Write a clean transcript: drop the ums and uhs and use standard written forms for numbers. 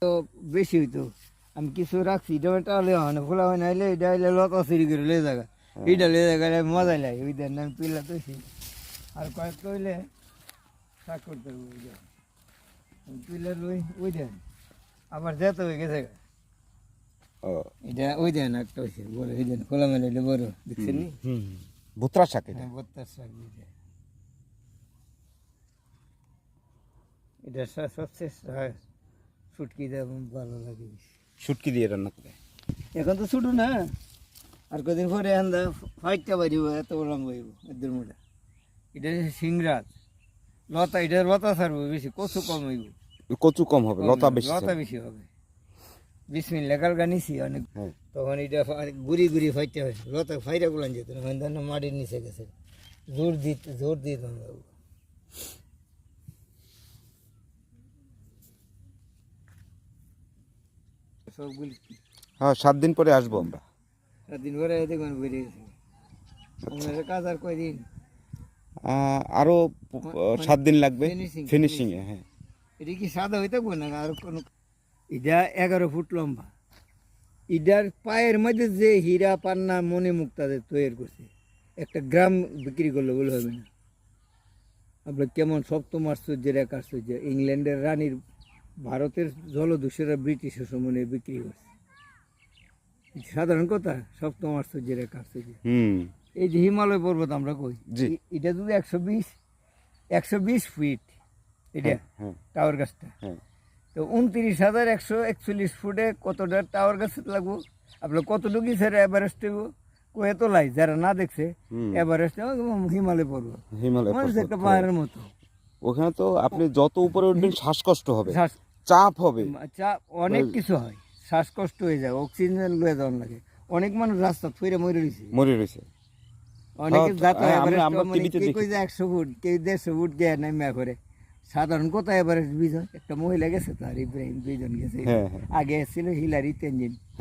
তো বেশি হইতো আমি কিছু রাখছি এটা হলে হয় খোলা হয় না হলে এটা হলে লতা চুরি করে লে জায়গা এইটা লে জায়গা মজা লাগে ওই দেন আমি তুইলা তুইছি আর কয়েক কইলে শাক করতে হবে ওই দেন তুইলে লই ওই দেন আবার যেতে হয়ে গেছে এটা ওই দেন একটা হয়েছে বড় ওই দেন খোলা মেলে এটা বড় দেখছেন নি ভুতরা শাক এটা। হ্যাঁ বত্তার শাক এটা সবচেয়ে শুটকি দেওয়া ভালো লাগে শুটকি দিয়ে রান্না করে। এখন তো ছুটু না আর কদিন পরে আন্দা ফাইটটা বাড়িব এত লম্ব হইব এদের মোটা এটা সিংরাজ লতা এটা লতা ছাড়বো বেশি কচু কম হইব কচু কম হবে, লতা বেশি। লতা বেশি হবে বিসমিল্লাহ কাল গানিছি অনেক হ্যাঁ। তখন এটা গুড়ি গুড়ি ফাইটটা হয় লতা ফাইটা গুলান যেত না মাটির নিচে গেছে জোর দিত সবগুলি হ্যাঁ 7 দিন পরে আসবো আমরা। দিন পরে দেখুন বেরিয়ে গেছে আমাদের কাজ আর কয়দিন আরো 7 দিন লাগবে finishing, ফিনিশিং এ। হ্যাঁ এটা কি সাদা হইতে না আর কোনো এটা 11 ফুট লম্বা এটার পায়ের মধ্যে যে হীরা পান্না মণি মুক্তাদের তৈরি করছে একটা গ্রাম বিক্রি করলে বলে হবে না আপনার কেমন সপ্তম আশ্চর্যের এক আশ্চর্য ইংল্যান্ডের রানীর ভারতের জলদস্যুরা ব্রিটিশের সময় বিক্রি করছে সাধারণ কথা সপ্তম আশ্চর্যের এক আশ্চর্য এই যে হিমালয় পর্বত আমরা কই এটা যদি 120 ফিট এটা টাওয়ার গাছটা তো 29,141 ফুটে কতটা টাওয়ার গাছ লাগবো আপনার কতটুকু স্যার এভারেস্ট কয়ে তোলাই যারা না দেখছে এভারেস্ট হিমালয় পর্বত মানুষ একটা পাহাড়ের মতো ওখানে তো আপনি যত উপরে উঠবেন শ্বাসকষ্ট হবে, চাপ হবে, চাপ অনেক কিছু হয়, শ্বাসকষ্ট হয়ে যায়, অক্সিজেন লয়ে যাওয়ার লাগে। অনেক মানুষ রাস্তা ফিরে মরে রয়েছে অনেকে যাতা কেউ 100 ফুট কেউ 150 ফুট গিয়ে নামিয়া করে সাধারণ কথা এভারেস্ট বিজয় একটা মহিলা গেছে তার ইব্রাহিম 2 জন গেছে আগে ছিল হিলারি 3 জন